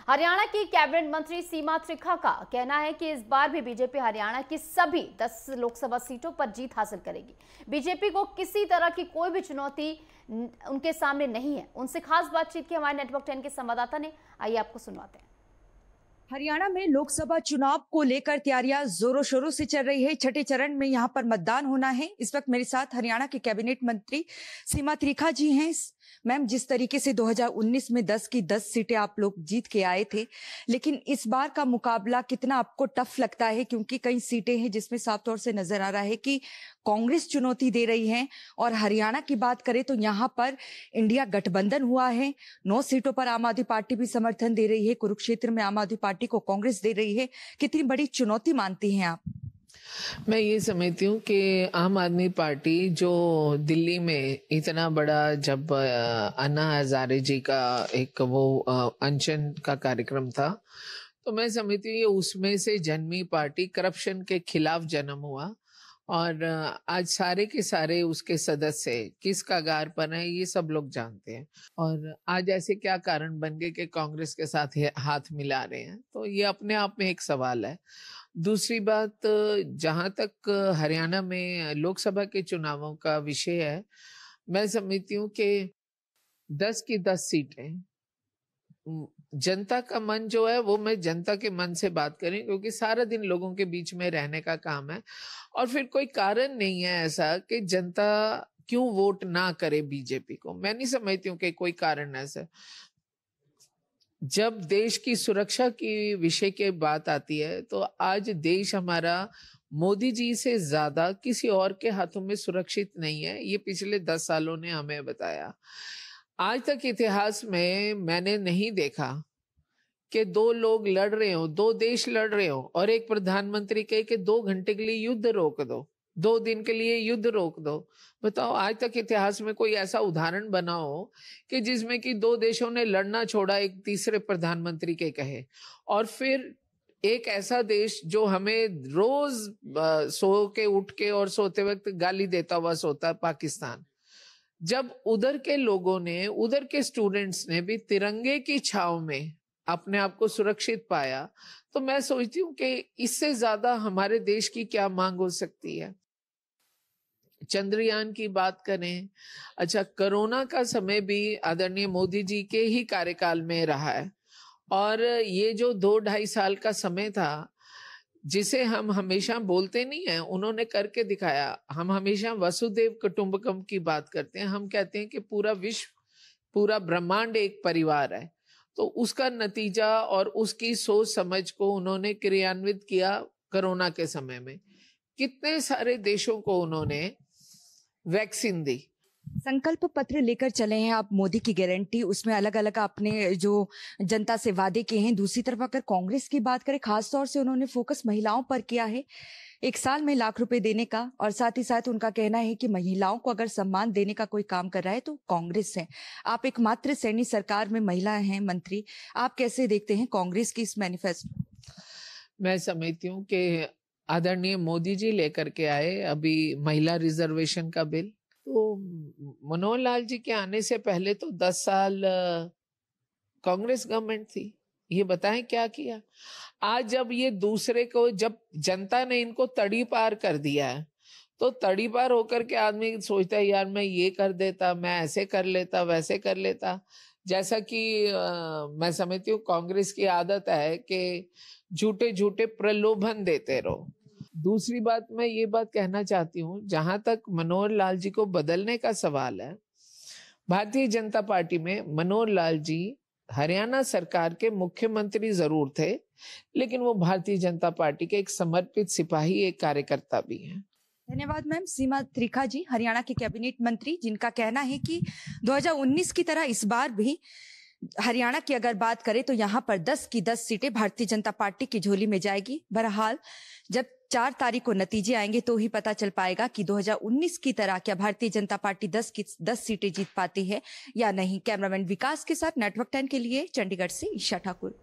हरियाणा की कैबिनेट मंत्री सीमा त्रिखा का कहना है कि इस बार भी बीजेपी हरियाणा की सभी 10 लोकसभा सीटों पर जीत हासिल करेगी। बीजेपी को किसी तरह की कोई भी चुनौती उनके सामने नहीं है। उनसे खास बातचीत की हमारे नेटवर्क 10 के संवाददाता ने। आइए आपको सुनवाते हैं। हरियाणा में लोकसभा चुनाव को लेकर तैयारियां जोरों शोरों से चल रही है। छठे चरण में यहां पर मतदान होना है। इस वक्त मेरे साथ हरियाणा के कैबिनेट मंत्री सीमा त्रिखा जी हैं। मैम, जिस तरीके से 2019 में 10 की 10 सीटें आप लोग जीत के आए थे, लेकिन इस बार का मुकाबला कितना आपको टफ लगता है? क्योंकि कई सीटें हैं जिसमें साफ तौर से नजर आ रहा है कि कांग्रेस चुनौती दे रही है। और हरियाणा की बात करें तो यहाँ पर इंडिया गठबंधन हुआ है। 9 सीटों पर आम आदमी पार्टी भी समर्थन दे रही है। कुरुक्षेत्र में आम आदमी पार्टी को कांग्रेस दे रही है। कितनी बड़ी चुनौती मानती हैं आप? मैं ये समझती हूँ कि आम आदमी पार्टी जो दिल्ली में इतना बड़ा, जब अन्ना हजारे जी का एक वो अनशन का कार्यक्रम था, तो मैं समझती हूँ ये उसमें से जन्मी पार्टी, करप्शन के खिलाफ जन्म हुआ। और आज सारे के सारे उसके सदस्य किस कगार पर हैं ये सब लोग जानते हैं। और आज ऐसे क्या कारण बन गए कि कांग्रेस के साथ हाथ मिला रहे हैं, तो ये अपने आप में एक सवाल है। दूसरी बात, जहां तक हरियाणा में लोकसभा के चुनावों का विषय है, मैं समझती हूँ कि 10 की 10 सीटें, जनता का मन जो है वो मैं जनता के मन से बात करें, क्योंकि सारा दिन लोगों के बीच में रहने का काम है। और फिर कोई कारण नहीं है ऐसा कि जनता क्यों वोट ना करे बीजेपी को। मैं नहीं समझती हूँ कि कोई कारण ऐसा। जब देश की सुरक्षा की विषय की बात आती है, तो आज देश हमारा मोदी जी से ज्यादा किसी और के हाथों में सुरक्षित नहीं है। ये पिछले 10 सालों ने हमें बताया। आज तक इतिहास में मैंने नहीं देखा कि 2 लोग लड़ रहे हो, 2 देश लड़ रहे हो और एक प्रधानमंत्री कहे कि 2 घंटे के लिए युद्ध रोक दो, 2 दिन के लिए युद्ध रोक दो। बताओ, आज तक इतिहास में कोई ऐसा उदाहरण बना हो कि जिसमें कि 2 देशों ने लड़ना छोड़ा एक तीसरे प्रधानमंत्री के कहे। और फिर एक ऐसा देश जो हमें रोज सो के उठ के और सोते वक्त गाली देता हुआ सोता है, पाकिस्तान। जब उधर के लोगों ने, उधर के स्टूडेंट्स ने भी तिरंगे की छाव में अपने आप को सुरक्षित पाया, तो मैं सोचती हूँ कि इससे ज्यादा हमारे देश की क्या मांग हो सकती है। चंद्रयान की बात करें, अच्छा, कोरोना का समय भी आदरणीय मोदी जी के ही कार्यकाल में रहा है। और ये जो 2-2.5 साल का समय था, जिसे हम हमेशा बोलते नहीं है, उन्होंने करके दिखाया। हम हमेशा वसुदेव कुटुंबकम की बात करते हैं। हम कहते हैं कि पूरा विश्व, पूरा ब्रह्मांड एक परिवार है। तो उसका नतीजा और उसकी सोच समझ को उन्होंने क्रियान्वित किया कोरोना के समय में। कितने सारे देशों को उन्होंने वैक्सीन दी। संकल्प पत्र लेकर चले हैं आप, मोदी की गारंटी, उसमें अलग अलग आपने जो जनता से वादे किए हैं। दूसरी तरफ अगर कांग्रेस की बात करें, खासतौर से उन्होंने फोकस महिलाओं पर किया है, 1 साल में लाख रुपए देने का। और साथ ही साथ उनका कहना है कि महिलाओं को अगर सम्मान देने का कोई काम कर रहा है तो कांग्रेस है। आप एकमात्र सैनी सरकार में महिला हैं मंत्री, आप कैसे देखते हैं कांग्रेस की इस मैनिफेस्टो? मैं समझती हूँ कि आदरणीय मोदी जी लेकर के आए अभी महिला रिजर्वेशन का बिल। तो मनोहर लाल जी के आने से पहले तो 10 साल कांग्रेस गवर्नमेंट थी। ये बताएं क्या किया। आज जब ये दूसरे को, जब जनता ने इनको तड़ी पार कर दिया है, तो तड़ी पार होकर के आदमी सोचता है यार मैं ये कर देता, मैं ऐसे कर लेता, वैसे कर लेता। जैसा कि मैं समझती हूँ कांग्रेस की आदत है कि झूठे झूठे प्रलोभन देते रहो। दूसरी बात, मैं ये बात कहना चाहती हूँ, जहां तक मनोहर लाल जी को बदलने का सवाल है, भारतीय जनता पार्टी में मनोहर लाल जी हरियाणा सरकार के मुख्यमंत्री जरूर थे, लेकिन वो भारतीय जनता पार्टी के एक समर्पित सिपाही, एक कार्यकर्ता भी हैं। धन्यवाद मैम। सीमा त्रिखा जी, हरियाणा के कैबिनेट मंत्री, जिनका कहना है कि 2019 की तरह इस बार भी हरियाणा की अगर बात करें तो यहाँ पर 10 की 10 सीटें भारतीय जनता पार्टी की झोली में जाएगी। बहरहाल जब 4 तारीख को नतीजे आएंगे तो ही पता चल पाएगा कि 2019 की तरह क्या भारतीय जनता पार्टी 10 की 10 सीटें जीत पाती है या नहीं। कैमरामैन विकास के साथ नेटवर्क 10 के लिए चंडीगढ़ से ईशा ठाकुर।